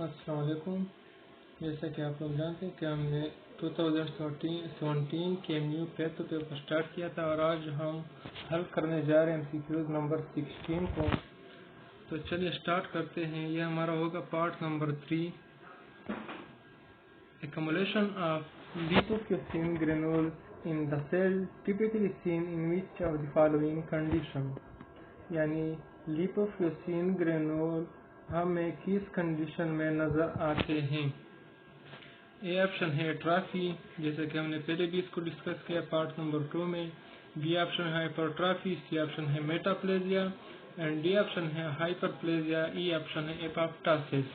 अस्सलाम वालेकुम। जैसा कि आप लोग जानते हैं कि हमने 2017 के न्यू पेपर पेपर स्टार्ट किया था और आज हम हल करने जा रहे हैं MCQs नंबर 16 को। तो चलिए स्टार्ट करते हैं। यह हमारा होगा part number 3, accumulation of lipofuscin granules in the cell typically seen in which of the following condition। यानी लिपोफ्यूसिन ग्रेनुल हमें किस कंडीशन में नजर आते हैं। ए ऑप्शन है एट्राफी, जैसे कि हमने पहले भी इसको डिस्कस किया पार्ट नंबर 2 में। बी ऑप्शन है हाइपरट्राफी, सी ऑप्शन है मेटाप्लेजिया एंड डी ऑप्शन है हाइपरप्लेजिया, ई ऑप्शन है एपोप्टोसिस।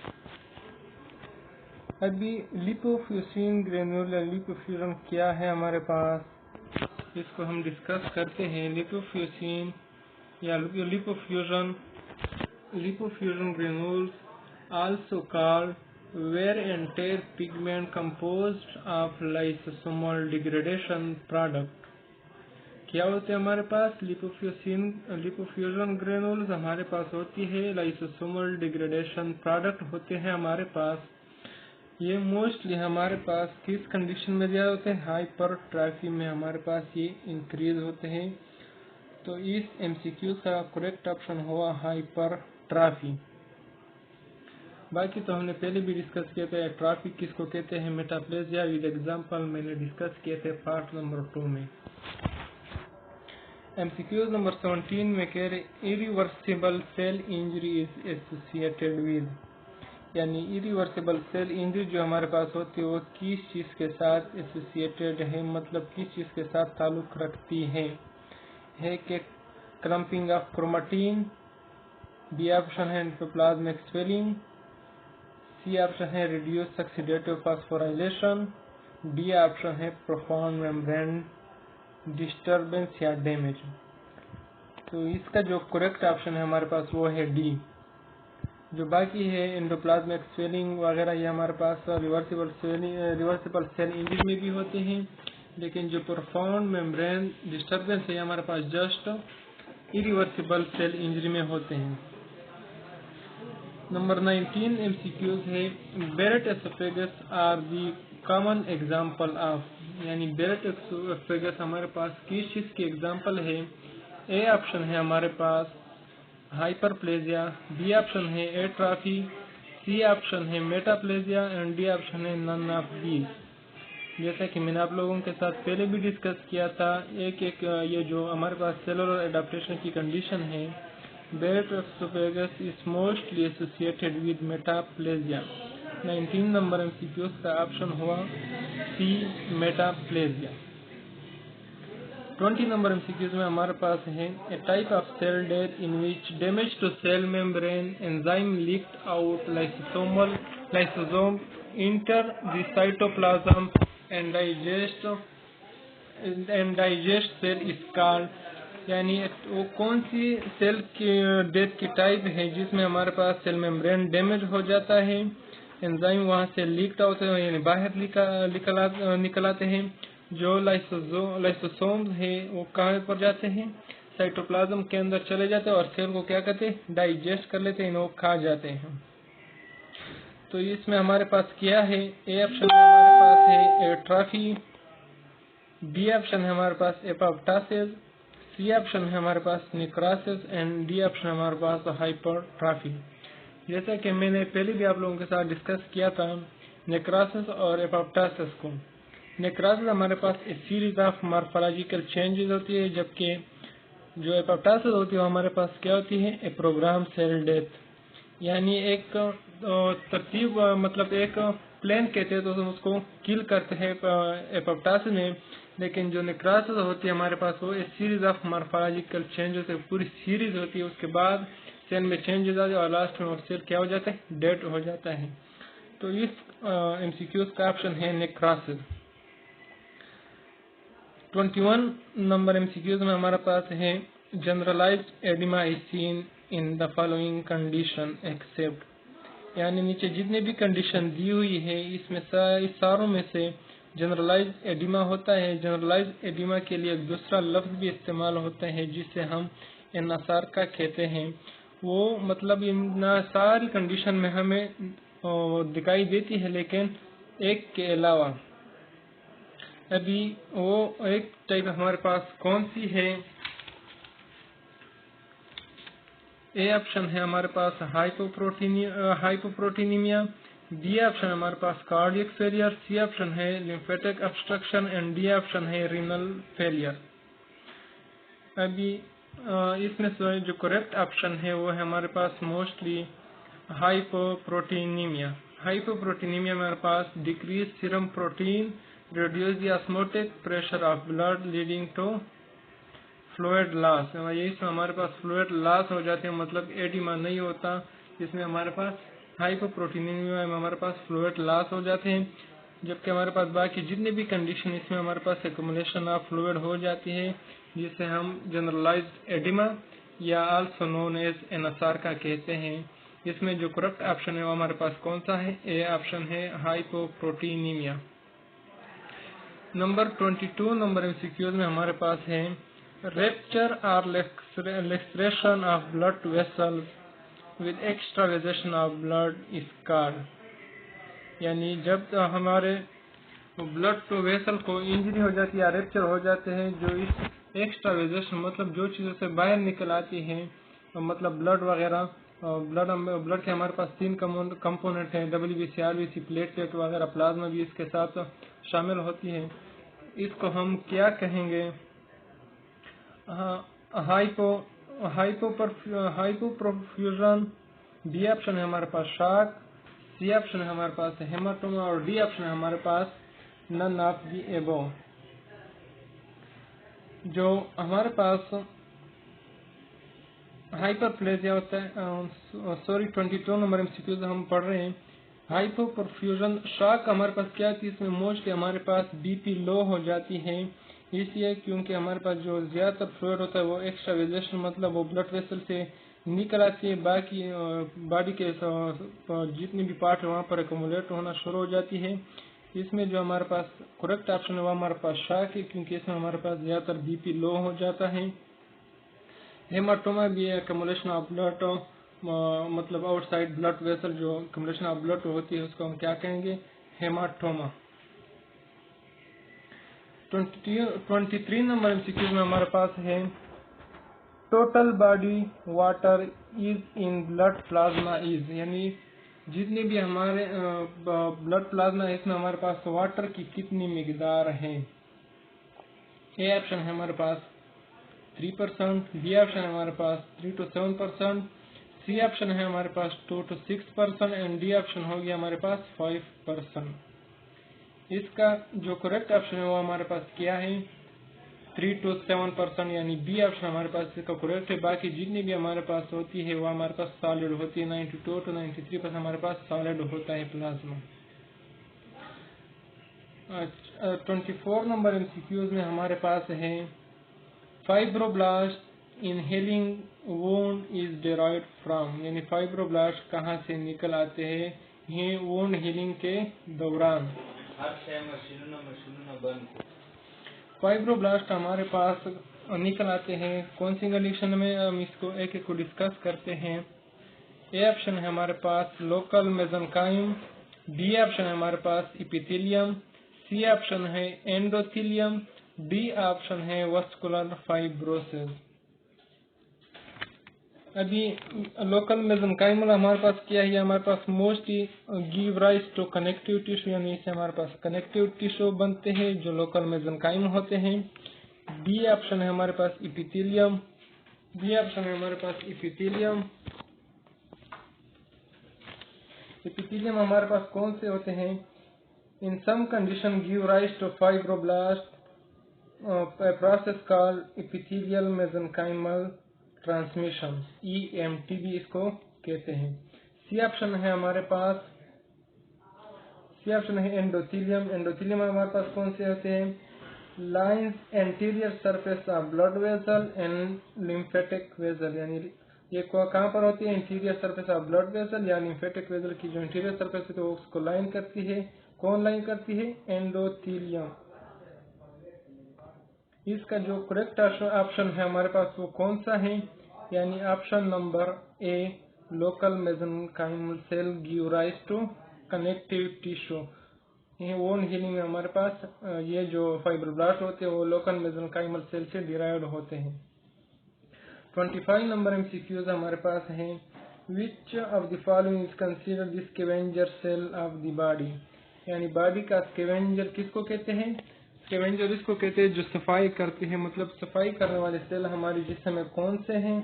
अभी लिपोफ्यूसिन ग्रेनुल या लिपोफ्यूजन क्या है हमारे पास, इसको हम डिस्कस करते हैं। लिपोफ्यूसिन या लिपोफ्यूजन granules also called wear and tear pigment composed of lysosomal degradation product। क्या होते हैं हमारे पास लिपोफ्यूजन ग्रेनुल्स हमारे पास होती है लाइसोसोमल डिग्रेडेशन प्रोडक्ट होते हैं हमारे पास। ये मोस्टली हमारे पास किस कंडीशन में ज्यादा होते हैं, हाइपरट्राफी में हमारे पास ये इंक्रीज होते हैं। तो इस MCQ का करेक्ट ऑप्शन हुआ हाइपरट्राफी। बाकी तो हमने पहले भी डिस्कस किया था एट्राफी किसको कहते हैं, मेटाप्लेजिया विद एग्जांपल मैंने डिस्कस किए थे पार्ट नंबर 2 में। MCQ नंबर 17 में कह रहे irreversible cell injury is associated with. यानी इरिवर्सिबल सेल इंजरी जो हमारे पास होती है वो किस चीज के साथ एसोसिएटेड है, मतलब किस चीज के साथ ताल्लुक रखती है कि crumpling of chromatin, B option है एंडोप्लाज्मिक स्वेलिंग, सी ऑप्शन है reduce oxidative phosphorylation, D option है प्रोफाउंड मेम्ब्रेन डिस्टर्बेंस या डैमेज। तो इसका जो करेक्ट ऑप्शन है हमारे पास वो है डी। जो बाकी है एंडोप्लाज्मिक स्वेलिंग वगैरह ये हमारे पास रिवर्सिबल सेल इंजरी में भी होते हैं, लेकिन जो प्रोफाउंड मेम्ब्रेन डिस्टर्बेंस है हमारे पास जस्ट इरिवर्सिबल सेल इंजरी में होते हैं। नंबर 19 MCQs है Barrett oesophagus are the common example of. यानी बेरेट एसोफेगस हमारे पास किस चीज की एग्जाम्पल है। ए ऑप्शन है हमारे पास हाइपरप्लेजिया, बी ऑप्शन है एट्राफी, सी ऑप्शन है मेटाप्लेजिया एंड डी ऑप्शन है नन ऑफ दीज। जैसा कि मैंने आप लोगों के साथ पहले भी डिस्कस किया था, एक ये जो हमारे पास सेलुलर एडाप्टेशन की कंडीशन है, Barrett oesophagus is mostly associated with metaplasia. 19 number MCQs का ऑप्शन हुआ सी मेटाप्लेजिया। 20 नंबर MCQs में हमारे पास है a type of cell death in which damage to cell membrane enzyme leaked out lysosome enter the cytoplasm and digest cell is called. यानी वो कौन सी सेल की डेथ की टाइप है जिसमें हमारे पास सेल मेम्ब्रेन डैमेज हो जाता है, एंजाइम वहां से लीक्ड आउट यानी बाहर निकल आते हैं। जो लाइसोसोम है वो कहाँ पर जाते हैं, साइटोप्लाज्म के अंदर चले जाते हैं और सेल को क्या करते हैं, डाइजेस्ट कर लेते हैं, वो खा जाते हैं। तो इसमें हमारे पास क्या है, ए ऑप्शन है हमारे पास है एट्राफी, बी ऑप्शन है हमारे पास एपोप्टोसिस, सी ऑप्शन है हमारे पास नेक्रोसिस एंड डी ऑप्शन हमारे पास हाइपरट्राफी। जैसा कि मैंने पहले भी आप लोगों के साथ डिस्कस किया था नेक्रोसिस और एपोप्टोसिस को। नेक्रोसिस हमारे पास ए सीरीज ऑफ मॉर्फोलॉजिकल चेंजेस होती है, जबकि जो एपोप्टोसिस होती है वो हमारे पास क्या होती है, ए प्रोग्राम सेल डेथ। यानी एक तरतीब मतलब एक प्लेन कहते हैं तो हम उसको किल करते हैं एपोप्टोसिस में, लेकिन जो नेक्रोसिस होती है हमारे पास वो एक सीरीज ऑफ मॉर्फोलॉजिकल चेंजेस है, पूरी सीरीज होती है। उसके बाद सेल में चेंजेस आते हैं और लास्ट में सेल क्या हो जाता है, डेड हो जाता है। तो इस MCQs का ऑप्शन है नेक्रोसिस। 21 नंबर MCQs में हमारे पास है generalised oedema is seen in the following condition except. यानी नीचे जितने भी कंडीशन दी हुई है इसमें इस सारों में से जनरलाइज्ड एडिमा होता है। जनरलाइज्ड एडिमा के लिए एक दूसरा लफ्ज भी इस्तेमाल होता है जिसे हम एनासार्का कहते हैं। वो मतलब इन सारी कंडीशन में हमें दिखाई देती है, लेकिन एक के अलावा। अभी वो एक टाइप हमारे पास कौन सी है? ए ऑप्शन है हमारे पास हाइपोप्रोटीनीमिया, बी ऑप्शन हमारे पास कार्डियक फेलियर, सी ऑप्शन है lymphatic obstruction and D option है रीनल फेलियर। अभी इसमें से जो करेक्ट ऑप्शन है वो है हमारे पास मोस्टली हाइपोप्रोटीनीमिया। हाइपोप्रोटीनीमिया में हमारे पास decrease serum protein, reduce the osmotic pressure of blood leading to fluid loss. यही से हमारे पास फ्लूइड लॉस हो जाते हैं, मतलब एडिमा नहीं होता। इसमें हमारे पास हाइपोप्रोटीनीमिया में हमारे पास फ्लूइड लॉस हो जाते हैं, जबकि हमारे पास बाकी जितने भी कंडीशन इसमें हमारे पास एक्युमुलेशन ऑफ फ्लूइड हो जाती है, जिसे हम जनरलाइज्ड एडिमा या आल्सो नोन एज एनासार्का कहते हैं। इसमें जो करेक्ट ऑप्शन है वो हमारे पास कौन सा है? ए ऑप्शन है हाइपोप्रोटीनीमिया। नंबर 22 नंबर एमसीक्यूज में हमारे पास है rupture or laceration of blood vessels with extravasation of blood is called। यानी जब हमारे ब्लड तो वेसल को इंजरी हो जाती है या रेप्चर हो जाते हैं, जो इस एक्स्ट्रावेजेशन मतलब जो चीज़ों से बाहर निकल आती हैं, मतलब ब्लड वगैरह, ब्लड के हमारे पास 3 कंपोनेंट हैं, WBC, RBC, प्लेटलेट वगैरह, प्लाज्मा भी इसके साथ शामिल होती है। इसको हम क्या कहेंगे? हाइपोप्रफ्यूजन। बी ऑप्शन है हमारे पास शॉक, सी ऑप्शन है हमारे पास हेमाटोमा और डी ऑप्शन है हमारे पास नन ऑफ दी एबोव। जो हमारे पास हाइपरप्लेजिया होता है, 22 नंबर एमसीक्यूज हम पढ़ रहे हैं। हाइपोप्रफ्यूजन शॉक हमारे पास क्या थी? इसमें मोस्टली हमारे पास बीपी लो हो जाती है, इसलिए क्योंकि हमारे पास जो ज्यादातर फ्लूइड होता है वो एक्स्ट्रावेजेशन मतलब वो ब्लड वेसल से निकल आती है, बाकी बॉडी के जितने भी पार्ट है वहाँ पर एक्युमुलेट होना शुरू हो जाती है। इसमें जो हमारे पास करेक्ट ऑप्शन है वो हमारे पास शॉक है, क्योंकि इसमें हमारे पास ज्यादातर बीपी लो हो जाता है। हेमाटोमा भी एक्युमुलेशन ऑफ ब्लड, मतलब आउटसाइड ब्लड वेसल जो एक्युमुलेशन ऑफ ब्लड होती है उसको हम क्या कहेंगे? हेमाटोमा। 23 नंबर एमसीक्यू में हमारे पास है total body water is in blood plasma is, यानी जितने भी हमारे ब्लड प्लाज्मा है इसमें हमारे पास वाटर की कितनी मिकदार है? ए ऑप्शन है हमारे पास 3%, बी ऑप्शन है हमारे पास 3 to 7%, सी ऑप्शन है हमारे पास 2 to 6% एंड डी ऑप्शन हो गया हमारे पास 5%। इसका जो करेक्ट ऑप्शन है वो हमारे पास क्या है? 3 to 7%, यानी बी ऑप्शन हमारे पास इसका करेक्ट है। बाकी जितनी भी हमारे पास होती है वो हमारे पास सॉलिड होती है, 92 to 93% हमारे पास सॉलिड होता है प्लाज्मा। 24 नंबर एमसीक्यूज में हमारे पास है fibroblast in healing wound is derived from, यानी फाइब्रोब्लास्ट कहाँ से निकल आते हैं वुंड हीलिंग के दौरान। फाइब्रोब्लास्ट हमारे पास निकल आते हैं कौन सी कंडीशन में? हम इसको एक एक को डिस्कस करते हैं। ए ऑप्शन है हमारे पास लोकल मेसेंकाइम, बी ऑप्शन है हमारे पास इपिथेलियम, सी ऑप्शन है एंडोथेलियम, डी ऑप्शन है वस्कुलर फाइब्रोसिस। अभी लोकल मेसेंकाइमल हमारे पास क्या है? हमारे पास mostly give rise to connective tissue, यानी इससे हमारे पास कनेक्टिव टिश्यू बनते हैं जो लोकल मेसेंकाइम होते हैं। बी ऑप्शन है हमारे पास इपिथेलियम, बी ऑप्शन है हमारे पास इपिथेलियम। इपिथेलियम हमारे पास कौन से होते हैं? In some condition give rise to fibroblast, process called epithelial mesenchymal transmission, EMT भी इसको कहते हैं। सी ऑप्शन है हमारे पास, सी ऑप्शन है एंडोथेलियम। एंडोथेलियम हमारे पास कौन से होते हैं? Lines anterior surface of blood vessel and lymphatic vessel, यानी ये कहाँ पर होती है? Interior surface of blood vessel या लिम्फेटिक वेसल की जो इंटीरियर सरफेस है तो उसको लाइन करती है। कौन लाइन करती है? एंडोथेलियम। इसका जो करेक्ट ऑप्शन है हमारे पास वो कौन सा है? यानी option number A local mesenchymal cell give rise to connective tissue. ये वोन हीलिंग में हमारे पास ये जो फाइब्रोब्लास्ट होते हैं वो लोकल मेसेंकाइमल सेल से डिराइव्ड होते हैं। 25 नंबर एमसीक्यूज हमारे पास हैं। Which of the following is considered the scavenger cell of the body, यानी बॉडी का स्कैवेंजर किसको कहते हैं? स्कैवेंजर इसको कहते हैं जो सफाई करते हैं, मतलब सफाई करने वाले सेल हमारी जिस्म में कौन से हैं?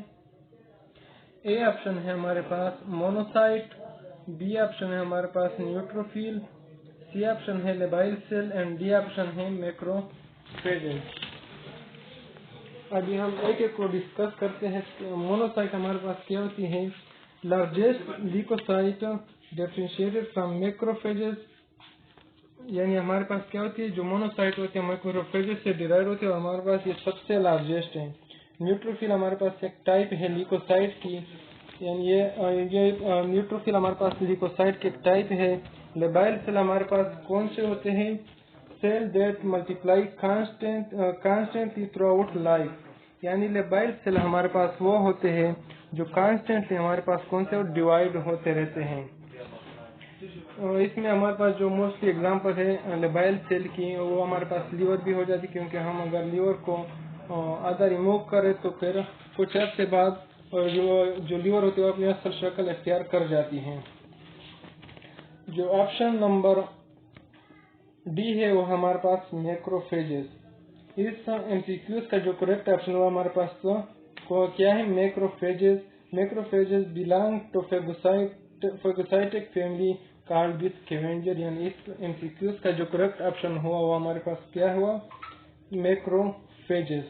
ए ऑप्शन है हमारे पास मोनोसाइट, बी ऑप्शन है हमारे पास न्यूट्रोफिल, सी ऑप्शन है labile cell and D option है मैक्रोफेजेज। अभी हम एक एक को डिस्कस करते हैं। मोनोसाइट हमारे पास क्या होती है? Largest leucocyte differentiated from macrophages, यानी हमारे पास क्या होती है? जो मोनोसाइट होती है मैक्रोफेजेज से डिराइव होती है और हमारे पास ये सबसे लार्जेस्ट है। न्यूट्रोफिल हमारे पास एक टाइप है ल्यूकोसाइट की, यानी ये न्यूट्रोफिल हमारे पास ल्यूकोसाइट की एक टाइप है। लेबाइल सेल हमारे पास कौन से होते हैं? Cell that multiply constantly throughout life, यानी लेबाइल सेल हमारे पास वो होते हैं जो कांस्टेंटली हमारे पास कौन से डिवाइड होते रहते हैं। इसमें हमारे पास जो मोस्टली एग्जांपल है लेबाइल सेल की, वो हमारे पास लीवर भी हो जाती है, क्योंकि हम अगर लीवर को आधा रिमूव करें तो फिर कुछ अर्से बाद जो लीवर होती है वो अपनी असल शक्ल इख्तियार कर जाती है। जो ऑप्शन नंबर डी है वो हमारे पास मैक्रोफेजेस। इस एमसीक्यूज का जो करेक्ट ऑप्शन हुआ हमारे पास तो क्या है? Macrophages. Macrophages belong to phagocytic family called the scavenger, यानी इस एमसीक्यूज का जो करेक्ट ऑप्शन हुआ वो हमारे पास क्या हुआ? मैक्रोफेजेस।